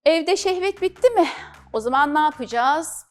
Evde şehvet bitti mi? O zaman ne yapacağız?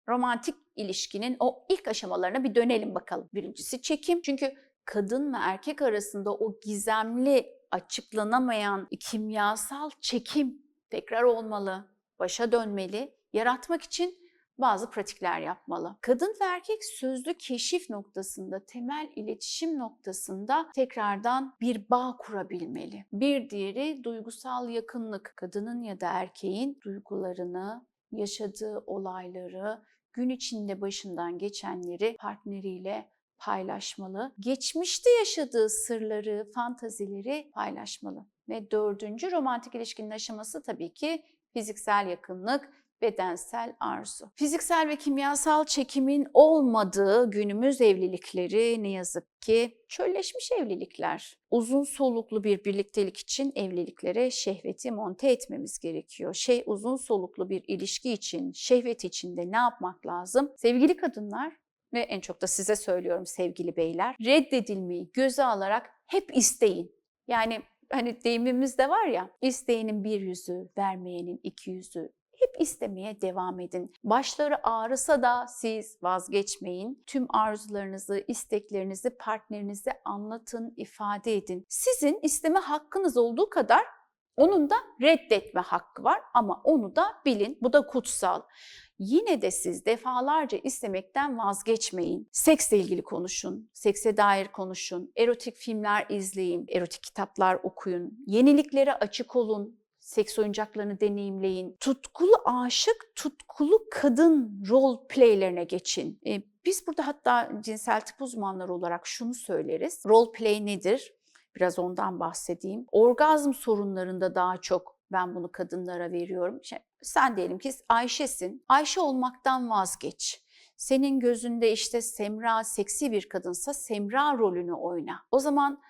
Romantik ilişkinin o ilk aşamalarına bir dönelim bakalım. Birincisi çekim. Çünkü kadın ve erkek arasında o gizemli, açıklanamayan kimyasal çekim tekrar olmalı, başa dönmeli. Yaratmak için bazı pratikler yapmalı. Kadın ve erkek sözlü keşif noktasında, temel iletişim noktasında tekrardan bir bağ kurabilmeli. Bir diğeri duygusal yakınlık. Kadının ya da erkeğin duygularını, yaşadığı olayları, gün içinde başından geçenleri partneriyle paylaşmalı. Geçmişte yaşadığı sırları, fantazileri paylaşmalı. Ve dördüncü romantik ilişkinin aşaması tabii ki fiziksel yakınlık, bedensel arzu. Fiziksel ve kimyasal çekimin olmadığı günümüz evlilikleri ne yazık ki çölleşmiş evlilikler. Uzun soluklu bir birliktelik için evliliklere şehveti monte etmemiz gerekiyor. Uzun soluklu bir ilişki için, şehvet için de ne yapmak lazım? Sevgili kadınlar ve en çok da size söylüyorum sevgili beyler, reddedilmeyi göze alarak hep isteyin. Yani hani deyimimiz de var ya, isteyenin bir yüzü, vermeyenin iki yüzü. Hep istemeye devam edin. Başları ağrısa da siz vazgeçmeyin. Tüm arzularınızı, isteklerinizi partnerinize anlatın, ifade edin. Sizin isteme hakkınız olduğu kadar onun da reddetme hakkı var ama onu da bilin. Bu da kutsal. Yine de siz defalarca istemekten vazgeçmeyin. Seksle ilgili konuşun, sekse dair konuşun, erotik filmler izleyin, erotik kitaplar okuyun, yeniliklere açık olun, seks oyuncaklarını deneyimleyin. Tutkulu aşık, tutkulu kadın role playlerine geçin. Biz burada hatta cinsel tip uzmanları olarak şunu söyleriz. Role play nedir? Biraz ondan bahsedeyim. Orgazm sorunlarında daha çok ben bunu kadınlara veriyorum. Sen diyelim ki Ayşe'sin. Ayşe olmaktan vazgeç. Senin gözünde işte Semra seksi bir kadınsa Semra rolünü oyna. O zaman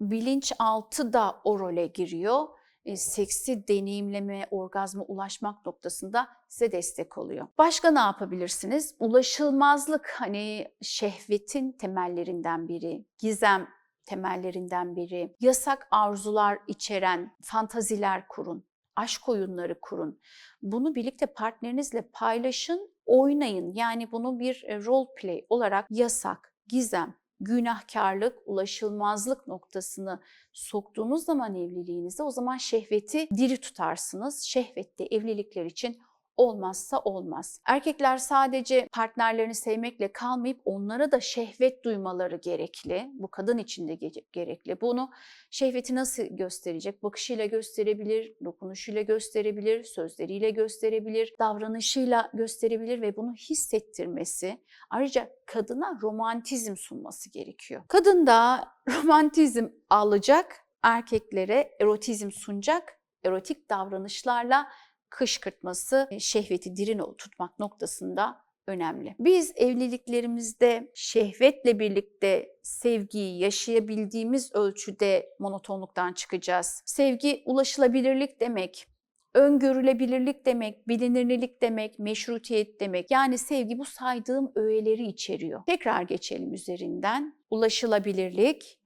bilinçaltı da o role giriyor. Seksi deneyimleme, orgazma ulaşmak noktasında size destek oluyor. Başka ne yapabilirsiniz? Ulaşılmazlık hani şehvetin temellerinden biri, gizem temellerinden biri. Yasak arzular içeren fantaziler kurun, aşk oyunları kurun. Bunu birlikte partnerinizle paylaşın, oynayın. Yani bunu bir role play olarak yasak, gizem, günahkarlık, ulaşılmazlık noktasını soktuğunuz zaman evliliğinize o zaman şehveti diri tutarsınız. Şehvet de evlilikler için olmazsa olmaz. Erkekler sadece partnerlerini sevmekle kalmayıp onlara da şehvet duymaları gerekli. Bu kadın için de gerekli. Bunu şehveti nasıl gösterecek? Bakışıyla gösterebilir, dokunuşuyla gösterebilir, sözleriyle gösterebilir, davranışıyla gösterebilir ve bunu hissettirmesi, ayrıca kadına romantizm sunması gerekiyor. Kadın da romantizm alacak, erkeklere erotizm sunacak, erotik davranışlarla kışkırtması, şehveti diri tutmak noktasında önemli. Biz evliliklerimizde şehvetle birlikte sevgiyi yaşayabildiğimiz ölçüde monotonluktan çıkacağız. Sevgi ulaşılabilirlik demek, öngörülebilirlik demek, bilinirlik demek, meşrutiyet demek. Yani sevgi bu saydığım öğeleri içeriyor. Tekrar geçelim üzerinden. Ulaşılabilirlik,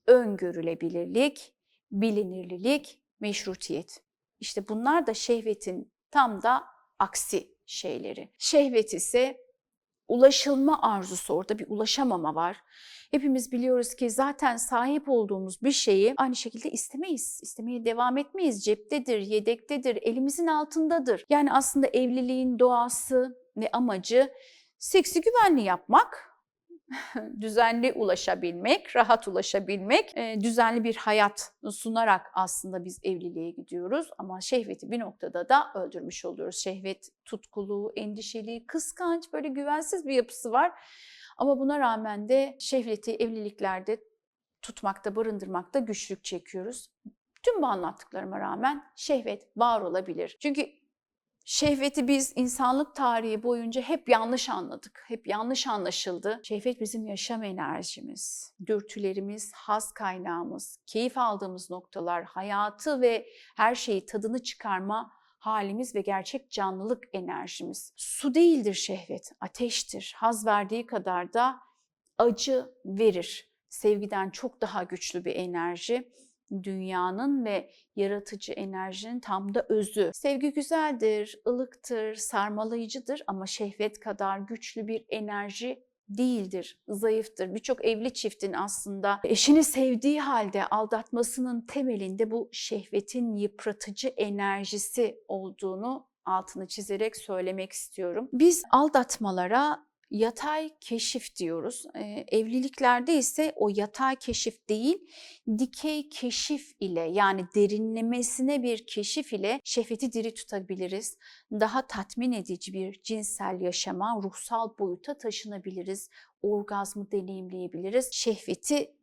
öngörülebilirlik, bilinirlik, meşrutiyet. İşte bunlar da şehvetin tam da aksi şeyleri. Şehvet ise ulaşılma arzusu, orada bir ulaşamama var. Hepimiz biliyoruz ki zaten sahip olduğumuz bir şeyi aynı şekilde istemeyiz. İstemeye devam etmeyiz. Ceptedir, yedektedir, elimizin altındadır. Yani aslında evliliğin doğası ve amacı seksi güvenli yapmak, düzenli ulaşabilmek, rahat ulaşabilmek, düzenli bir hayat sunarak aslında biz evliliğe gidiyoruz. Ama şehveti bir noktada da öldürmüş oluyoruz. Şehvet tutkulu, endişeli, kıskanç, böyle güvensiz bir yapısı var. Ama buna rağmen de şehveti evliliklerde tutmakta, barındırmakta güçlük çekiyoruz. Tüm bu anlattıklarıma rağmen şehvet var olabilir. Çünkü şehveti biz insanlık tarihi boyunca hep yanlış anladık, hep yanlış anlaşıldı. Şehvet bizim yaşam enerjimiz, dürtülerimiz, haz kaynağımız, keyif aldığımız noktalar, hayatı ve her şeyi tadını çıkarma halimiz ve gerçek canlılık enerjimiz. Su değildir şehvet, ateştir. Haz verdiği kadar da acı verir. Sevgiden çok daha güçlü bir enerji. Dünyanın ve yaratıcı enerjinin tam da özü. Sevgi güzeldir, ılıktır, sarmalayıcıdır ama şehvet kadar güçlü bir enerji değildir, zayıftır. Birçok evli çiftin aslında eşini sevdiği halde aldatmasının temelinde bu şehvetin yıpratıcı enerjisi olduğunu altını çizerek söylemek istiyorum. Biz aldatmalara yatay keşif diyoruz. Evliliklerde ise o yatay keşif değil, dikey keşif ile yani derinlemesine bir keşif ile şehveti diri tutabiliriz. Daha tatmin edici bir cinsel yaşama, ruhsal boyuta taşınabiliriz. Orgazmı deneyimleyebiliriz. Şehveti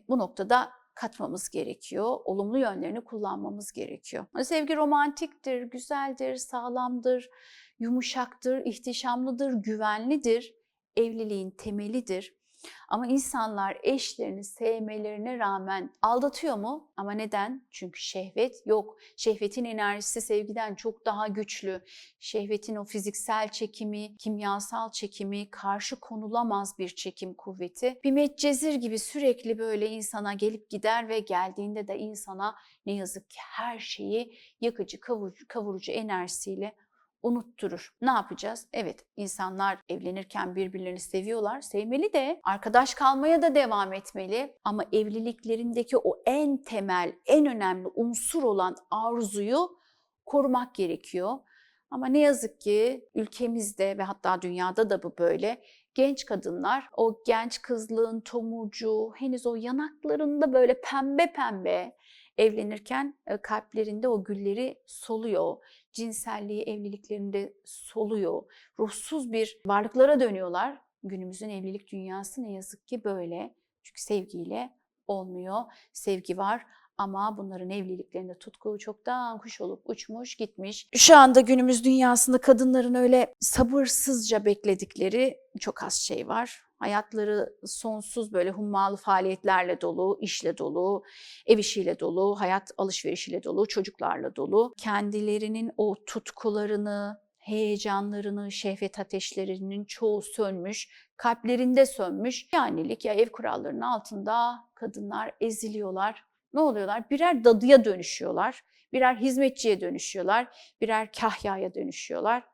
bu noktada katmamız gerekiyor. Olumlu yönlerini kullanmamız gerekiyor. Sevgi romantiktir, güzeldir, sağlamdır, yumuşaktır, ihtişamlıdır, güvenlidir, evliliğin temelidir. Ama insanlar eşlerini sevmelerine rağmen aldatıyor mu? Ama neden? Çünkü şehvet yok. Şehvetin enerjisi sevgiden çok daha güçlü. Şehvetin o fiziksel çekimi, kimyasal çekimi, karşı konulamaz bir çekim kuvveti. Bir medcezir gibi sürekli böyle insana gelip gider ve geldiğinde de insana ne yazık ki her şeyi yakıcı, kavurucu enerjisiyle unutturur. Ne yapacağız? Evet, insanlar evlenirken birbirlerini seviyorlar, sevmeli de, arkadaş kalmaya da devam etmeli. Ama evliliklerindeki o en temel, en önemli unsur olan arzuyu korumak gerekiyor. Ama ne yazık ki ülkemizde ve hatta dünyada da bu böyle. Genç kadınlar o genç kızlığın tomurcuğu, henüz o yanaklarında böyle pembe pembe evlenirken kalplerinde o gülleri soluyor. Cinselliği evliliklerinde soluyor. Ruhsuz bir varlıklara dönüyorlar. Günümüzün evlilik dünyası ne yazık ki böyle. Çünkü sevgiyle olmuyor. Sevgi var ama bunların evliliklerinde tutku çoktan kuş olup uçmuş gitmiş. Şu anda günümüz dünyasında kadınların öyle sabırsızca bekledikleri çok az şey var. Hayatları sonsuz böyle hummalı faaliyetlerle dolu, işle dolu, ev işiyle dolu, hayat alışverişiyle dolu, çocuklarla dolu. Kendilerinin o tutkularını, heyecanlarını, şehvet ateşlerinin çoğu sönmüş, kalplerinde sönmüş. Ya annelik ya ev kurallarının altında kadınlar eziliyorlar. Ne oluyorlar? Birer dadıya dönüşüyorlar, birer hizmetçiye dönüşüyorlar, birer kahyaya dönüşüyorlar.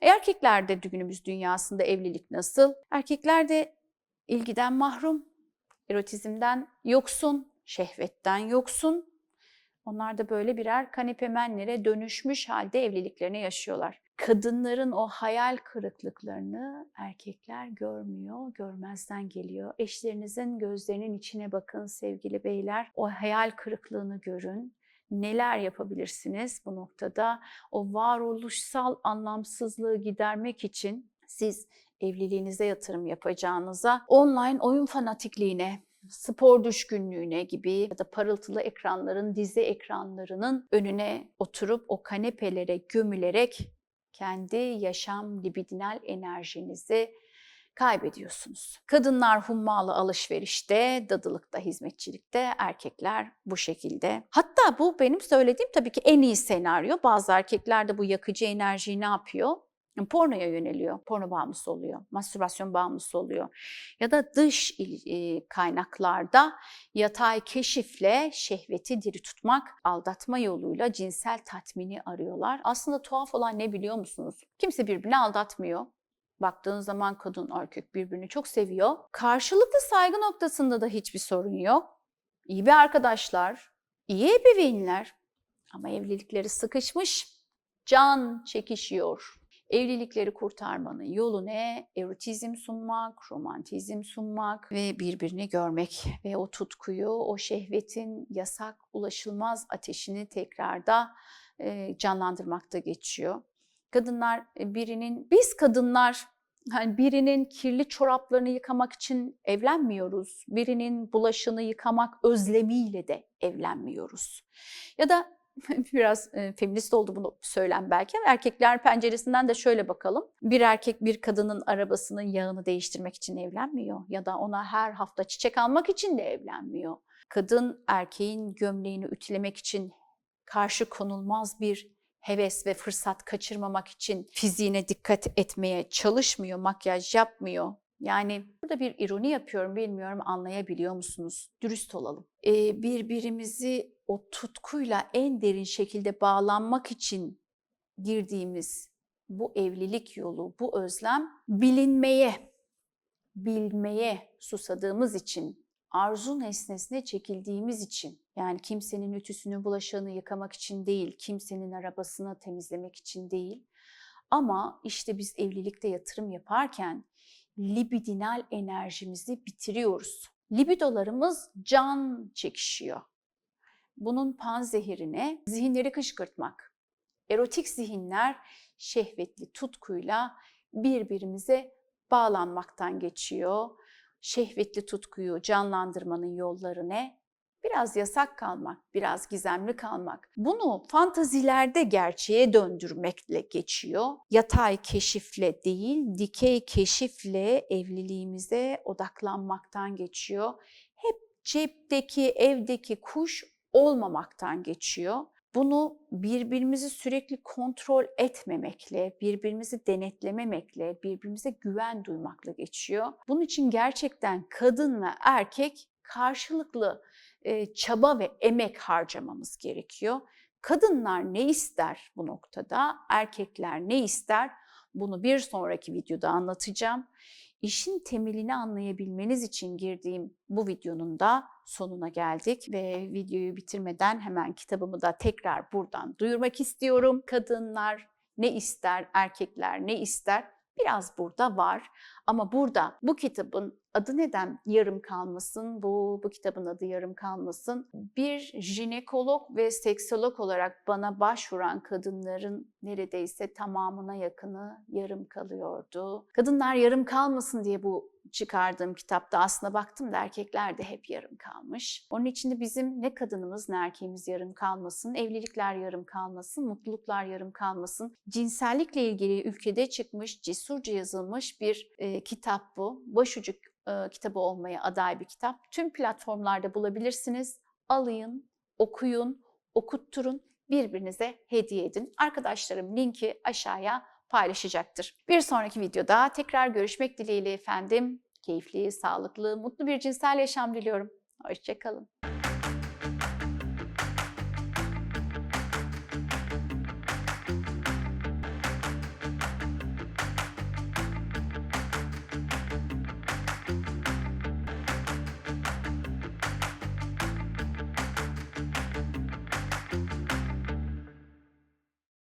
Erkeklerde günümüz dünyasında evlilik nasıl? Erkekler de ilgiden mahrum, erotizmden yoksun, şehvetten yoksun. Onlar da böyle birer kanepemenlere dönüşmüş halde evliliklerini yaşıyorlar. Kadınların o hayal kırıklıklarını erkekler görmüyor, görmezden geliyor. Eşlerinizin gözlerinin içine bakın sevgili beyler. O hayal kırıklığını görün. Neler yapabilirsiniz bu noktada? O varoluşsal anlamsızlığı gidermek için siz evliliğinize yatırım yapacağınıza online oyun fanatikliğine, spor düşkünlüğüne gibi ya da parıltılı ekranların, dizi ekranlarının önüne oturup o kanepelere gömülerek kendi yaşam libidinal enerjinizi kaybediyorsunuz. Kadınlar hummalı alışverişte, dadılıkta, hizmetçilikte, erkekler bu şekilde. Hatta bu benim söylediğim tabii ki en iyi senaryo. Bazı erkekler de bu yakıcı enerjiyi ne yapıyor? Pornoya yöneliyor, porno bağımlısı oluyor, mastürbasyon bağımlısı oluyor. Ya da dış kaynaklarda yatay keşifle şehveti diri tutmak, aldatma yoluyla cinsel tatmini arıyorlar. Aslında tuhaf olan ne biliyor musunuz? Kimse birbirini aldatmıyor. Baktığın zaman kadın erkek birbirini çok seviyor. Karşılıklı saygı noktasında da hiçbir sorun yok. İyi bir arkadaşlar, iyi ebeveynler ama evlilikleri sıkışmış, can çekişiyor. Evlilikleri kurtarmanın yolu ne? Erotizm sunmak, romantizm sunmak ve birbirini görmek ve o tutkuyu, o şehvetin yasak, ulaşılmaz ateşini tekrarda canlandırmakta geçiyor. Biz kadınlar hani birinin kirli çoraplarını yıkamak için evlenmiyoruz. Birinin bulaşını yıkamak özlemiyle de evlenmiyoruz. Ya da biraz feminist oldu bunu söylen belki ama erkekler penceresinden de şöyle bakalım. Bir erkek bir kadının arabasının yağını değiştirmek için evlenmiyor ya da ona her hafta çiçek almak için de evlenmiyor. Kadın erkeğin gömleğini ütülemek için karşı konulmaz bir heves ve fırsat kaçırmamak için fiziğine dikkat etmeye çalışmıyor, makyaj yapmıyor. Yani burada bir ironi yapıyorum, bilmiyorum anlayabiliyor musunuz? Dürüst olalım. Birbirimizi o tutkuyla en derin şekilde bağlanmak için girdiğimiz bu evlilik yolu, bu özlem bilmeye susadığımız için, arzu nesnesine çekildiğimiz için, yani kimsenin ütüsünü, bulaşığını yıkamak için değil, kimsenin arabasını temizlemek için değil. Ama işte biz evlilikte yatırım yaparken libidinal enerjimizi bitiriyoruz. Libidolarımız can çekişiyor. Bunun panzehirine zihinleri kışkırtmak. Erotik zihinler şehvetli tutkuyla birbirimize bağlanmaktan geçiyor. Şehvetli tutkuyu canlandırmanın yolları ne? Biraz yasak kalmak, biraz gizemli kalmak. Bunu fantazilerde gerçeğe döndürmekle geçiyor. Yatay keşifle değil, dikey keşifle evliliğimize odaklanmaktan geçiyor. Hep cepteki, evdeki kuş olmamaktan geçiyor. Bunu birbirimizi sürekli kontrol etmemekle, birbirimizi denetlememekle, birbirimize güven duymakla geçiyor. Bunun için gerçekten kadın ve erkek karşılıklı çaba ve emek harcamamız gerekiyor. Kadınlar ne ister bu noktada, erkekler ne ister? Bunu bir sonraki videoda anlatacağım. İşin temelini anlayabilmeniz için girdiğim bu videonun da sonuna geldik ve videoyu bitirmeden hemen kitabımı da tekrar buradan duyurmak istiyorum. Kadınlar ne ister, erkekler ne ister? Biraz burada var ama burada bu kitabın adı neden yarım kalmasın, bu kitabın adı yarım kalmasın. Bir jinekolog ve seksolog olarak bana başvuran kadınların neredeyse tamamına yakını yarım kalıyordu. Kadınlar yarım kalmasın diye bu çıkardığım kitapta aslında baktım da erkekler de hep yarım kalmış. Onun için de bizim ne kadınımız ne erkeğimiz yarım kalmasın, evlilikler yarım kalmasın, mutluluklar yarım kalmasın. Cinsellikle ilgili ülkede çıkmış, cesurca yazılmış bir kitap bu. Başucu kitabı olmaya aday bir kitap. Tüm platformlarda bulabilirsiniz. Alın, okuyun, okutturun, birbirinize hediye edin. Arkadaşlarım linki aşağıya paylaşacaktır. Bir sonraki videoda tekrar görüşmek dileğiyle efendim. Keyifli, sağlıklı, mutlu bir cinsel yaşam diliyorum. Hoşça kalın.